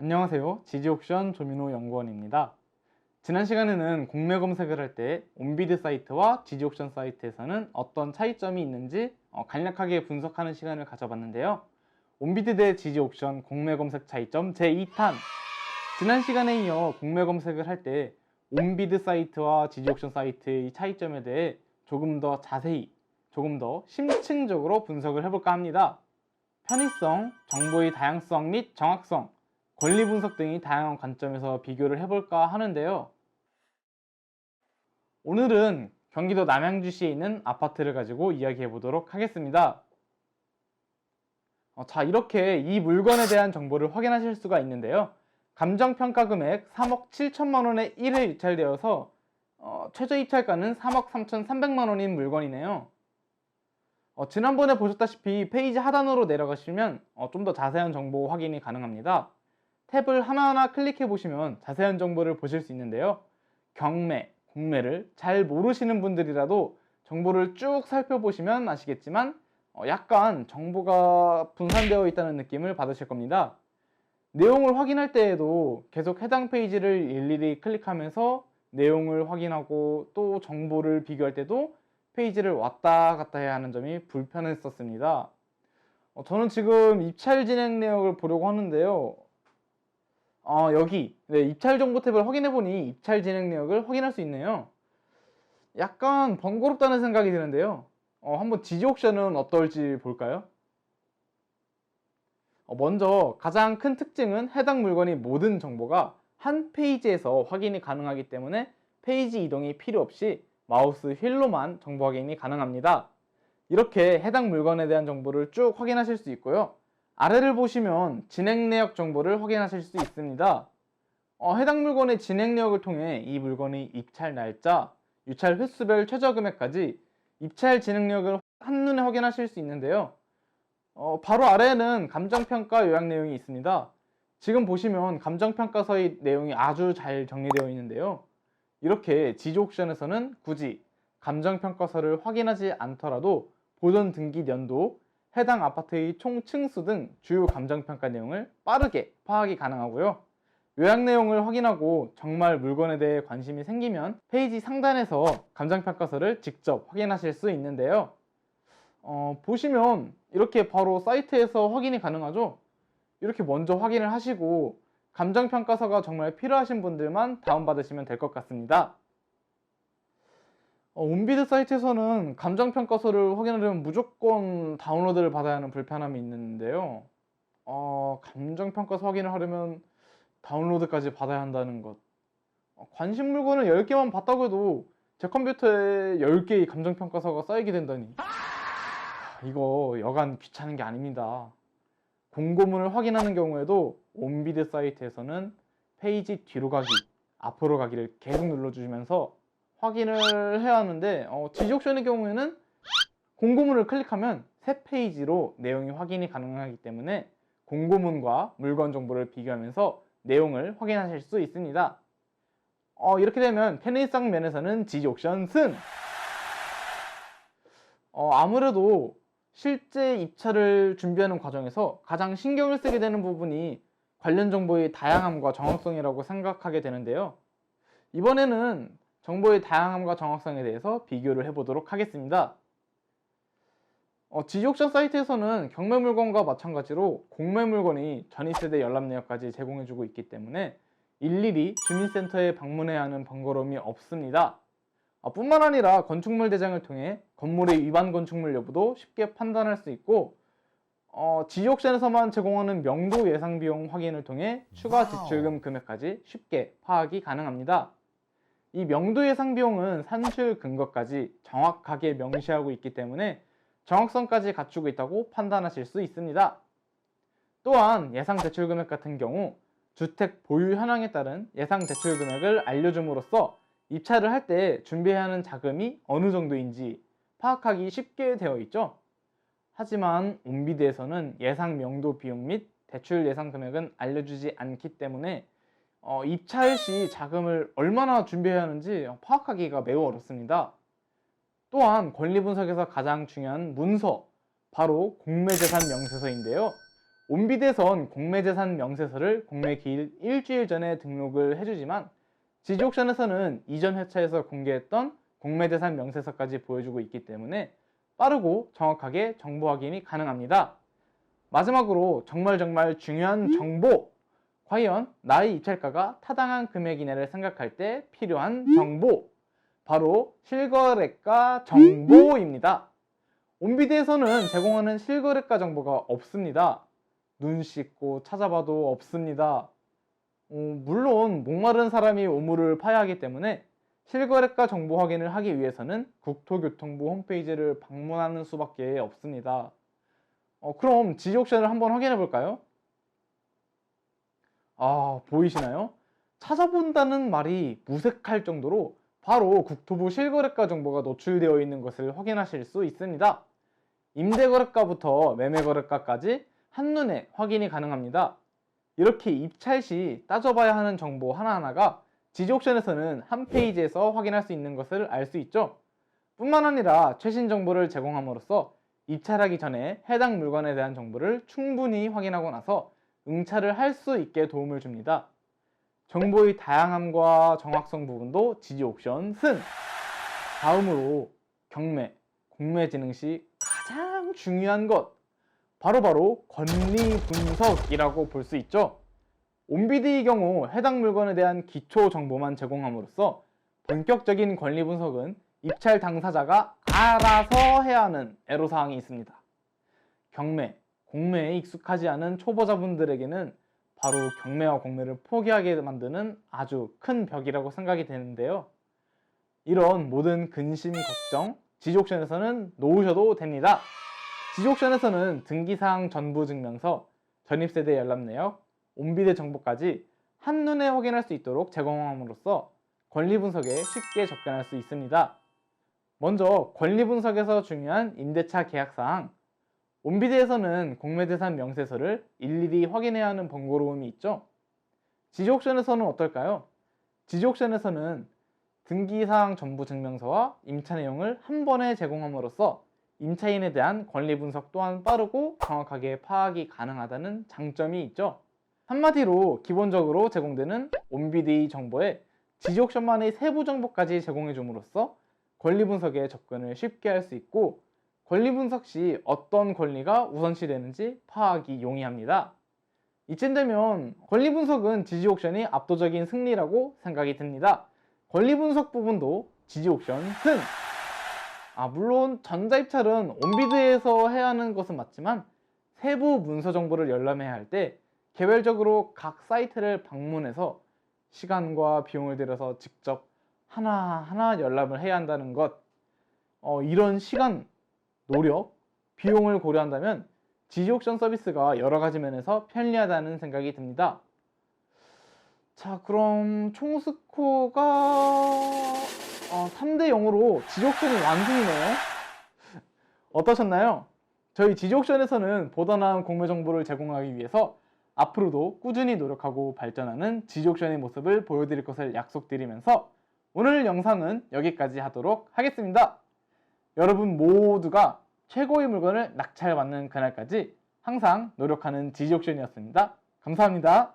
안녕하세요. 지지옥션 조민호 연구원입니다. 지난 시간에는 공매 검색을 할 때 온비드 사이트와 지지옥션 사이트에서는 어떤 차이점이 있는지 간략하게 분석하는 시간을 가져봤는데요. 온비드 대 지지옥션 공매 검색 차이점 제2탄. 지난 시간에 이어 공매 검색을 할 때 온비드 사이트와 지지옥션 사이트의 차이점에 대해 조금 더 자세히, 조금 더 심층적으로 분석을 해볼까 합니다. 편의성, 정보의 다양성 및 정확성, 권리 분석 등의 다양한 관점에서 비교를 해볼까 하는데요. 오늘은 경기도 남양주시에 있는 아파트를 가지고 이야기해 보도록 하겠습니다. 자, 이렇게 이 물건에 대한 정보를 확인하실 수가 있는데요. 감정평가 금액 3억 7천만 원에 1회 입찰되어서 최저 입찰가는 3억 3,300만 원인 물건이네요. 지난번에 보셨다시피 페이지 하단으로 내려가시면 좀 더 자세한 정보 확인이 가능합니다. 탭을 하나하나 클릭해 보시면 자세한 정보를 보실 수 있는데요. 경매, 공매를 잘 모르시는 분들이라도 정보를 쭉 살펴보시면 아시겠지만 약간 정보가 분산되어 있다는 느낌을 받으실 겁니다. 내용을 확인할 때에도 계속 해당 페이지를 일일이 클릭하면서 내용을 확인하고 또 정보를 비교할 때도 페이지를 왔다 갔다 해야 하는 점이 불편했었습니다. 저는 지금 입찰 진행 내역을 보려고 하는데요. 여기 입찰 정보 탭을 확인해보니 입찰 진행 내역을 확인할 수 있네요. 약간 번거롭다는 생각이 드는데요. 한번 지지옥션은 어떨지 볼까요? 먼저 가장 큰 특징은 해당 물건의 모든 정보가 한 페이지에서 확인이 가능하기 때문에 페이지 이동이 필요 없이 마우스 휠로만 정보 확인이 가능합니다. 이렇게 해당 물건에 대한 정보를 쭉 확인하실 수 있고요. 아래를 보시면 진행 내역 정보를 확인하실 수 있습니다. 해당 물건의 진행 내역을 통해 이 물건의 입찰 날짜, 유찰 횟수별 최저 금액까지 입찰 진행 내역을 한눈에 확인하실 수 있는데요. 바로 아래에는 감정평가 요약 내용이 있습니다. 지금 보시면 감정평가서의 내용이 아주 잘 정리되어 있는데요. 이렇게 지지옥션에서는 굳이 감정평가서를 확인하지 않더라도 보전 등기 연도, 해당 아파트의 총 층수 등 주요 감정평가 내용을 빠르게 파악이 가능하고요. 요약 내용을 확인하고 정말 물건에 대해 관심이 생기면 페이지 상단에서 감정평가서를 직접 확인하실 수 있는데요. 보시면 이렇게 바로 사이트에서 확인이 가능하죠. 이렇게 먼저 확인을 하시고 감정평가서가 정말 필요하신 분들만 다운받으시면 될 것 같습니다. 온비드 사이트에서는 감정평가서를 확인하려면 무조건 다운로드를 받아야 하는 불편함이 있는데요. 감정평가서 확인을 하려면 다운로드까지 받아야 한다는 것. 관심 물건을 10개만 봤다고 해도 제 컴퓨터에 10개의 감정평가서가 쌓이게 된다니. 이거 여간 귀찮은 게 아닙니다. 공고문을 확인하는 경우에도 온비드 사이트에서는 페이지 뒤로 가기, 앞으로 가기를 계속 눌러주시면서 확인을 해야 하는데 지지옥션의 경우에는 공고문을 클릭하면 새 페이지로 내용이 확인이 가능하기 때문에 공고문과 물건 정보를 비교하면서 내용을 확인하실 수 있습니다. 이렇게 되면 편의성 면에서는 지지옥션 승! 아무래도 실제 입찰을 준비하는 과정에서 가장 신경을 쓰게 되는 부분이 관련 정보의 다양함과 정확성이라고 생각하게 되는데요. 이번에는 정보의 다양함과 정확성에 대해서 비교를 해보도록 하겠습니다. 지지옥션 사이트에서는 경매 물건과 마찬가지로 공매 물건이 전입세대 연락 내역까지 제공해주고 있기 때문에 일일이 주민센터에 방문해야 하는 번거로움이 없습니다. 뿐만 아니라 건축물 대장을 통해 건물의 위반 건축물 여부도 쉽게 판단할 수 있고 지지옥션에서만 제공하는 명도 예상 비용 확인을 통해 추가 지출금 금액까지 쉽게 파악이 가능합니다. 이 명도 예상 비용은 산출 근거까지 정확하게 명시하고 있기 때문에 정확성까지 갖추고 있다고 판단하실 수 있습니다. 또한 예상 대출 금액 같은 경우 주택 보유 현황에 따른 예상 대출 금액을 알려줌으로써 입찰을 할 때 준비해야 하는 자금이 어느 정도인지 파악하기 쉽게 되어 있죠. 하지만 온비드에서는 예상 명도 비용 및 대출 예상 금액은 알려주지 않기 때문에 입찰 시 자금을 얼마나 준비해야 하는지 파악하기가 매우 어렵습니다. 또한 권리 분석에서 가장 중요한 문서, 바로 공매재산 명세서인데요. 온비드에선 공매재산 명세서를 공매 기일 일주일 전에 등록을 해주지만 지지옥션에서는 이전 회차에서 공개했던 공매재산 명세서까지 보여주고 있기 때문에 빠르고 정확하게 정보 확인이 가능합니다. 마지막으로 정말 중요한 정보! 과연 나의 입찰가가 타당한 금액이냐를 생각할 때 필요한 정보! 바로 실거래가 정보입니다. 온비드에서는 제공하는 실거래가 정보가 없습니다. 눈 씻고 찾아봐도 없습니다. 물론 목마른 사람이 우물을 파야 하기 때문에 실거래가 정보 확인을 하기 위해서는 국토교통부 홈페이지를 방문하는 수밖에 없습니다. 그럼 지지옥션을 한번 확인해 볼까요? 보이시나요? 찾아본다는 말이 무색할 정도로 바로 국토부 실거래가 정보가 노출되어 있는 것을 확인하실 수 있습니다. 임대거래가부터 매매거래가까지 한눈에 확인이 가능합니다. 이렇게 입찰 시 따져봐야 하는 정보 하나하나가 지지옥션에서는 한 페이지에서 확인할 수 있는 것을 알 수 있죠. 뿐만 아니라 최신 정보를 제공함으로써 입찰하기 전에 해당 물건에 대한 정보를 충분히 확인하고 나서 응찰을 할 수 있게 도움을 줍니다. 정보의 다양함과 정확성 부분도 지지옥션 승! 다음으로 경매, 공매 진행 시 가장 중요한 것 바로 권리 분석이라고 볼 수 있죠. 온비드의 경우 해당 물건에 대한 기초 정보만 제공함으로써 본격적인 권리 분석은 입찰 당사자가 알아서 해야 하는 애로사항이 있습니다. 경매, 공매에 익숙하지 않은 초보자분들에게는 바로 경매와 공매를 포기하게 만드는 아주 큰 벽이라고 생각이 되는데요. 이런 모든 근심, 걱정, 지지옥션에서는 놓으셔도 됩니다. 지지옥션에서는 등기사항 전부 증명서, 전입세대 열람내역, 온비드 정보까지 한눈에 확인할 수 있도록 제공함으로써 권리 분석에 쉽게 접근할 수 있습니다. 먼저 권리 분석에서 중요한 임대차 계약사항, 온비드에서는 공매재산 명세서를 일일이 확인해야 하는 번거로움이 있죠. 지지옥션에서는 어떨까요? 지지옥션에서는 등기사항 전부 증명서와 임차 내용을 한 번에 제공함으로써 임차인에 대한 권리 분석 또한 빠르고 정확하게 파악이 가능하다는 장점이 있죠. 한마디로 기본적으로 제공되는 온비드 정보에 지지옥션만의 세부 정보까지 제공해 줌으로써 권리 분석에 접근을 쉽게 할 수 있고 권리 분석 시 어떤 권리가 우선시 되는지 파악이 용이합니다. 이쯤 되면 권리 분석은 지지옥션이 압도적인 승리라고 생각이 듭니다. 권리 분석 부분도 지지옥션 승! 물론 전자입찰은 온비드에서 해야 하는 것은 맞지만 세부 문서 정보를 열람해야 할 때 개별적으로 각 사이트를 방문해서 시간과 비용을 들여서 직접 하나하나 열람을 해야 한다는 것, 이런 시간, 노력, 비용을 고려한다면 지지옥션 서비스가 여러 가지 면에서 편리하다는 생각이 듭니다. 자, 그럼 총 스코어가 3대 0으로 지지옥션이 완승이네요. 어떠셨나요? 저희 지지옥션에서는 보다 나은 공매 정보를 제공하기 위해서 앞으로도 꾸준히 노력하고 발전하는 지지옥션의 모습을 보여드릴 것을 약속드리면서 오늘 영상은 여기까지 하도록 하겠습니다. 여러분 모두가 최고의 물건을 낙찰받는 그날까지 항상 노력하는 지지옥션이었습니다. 감사합니다.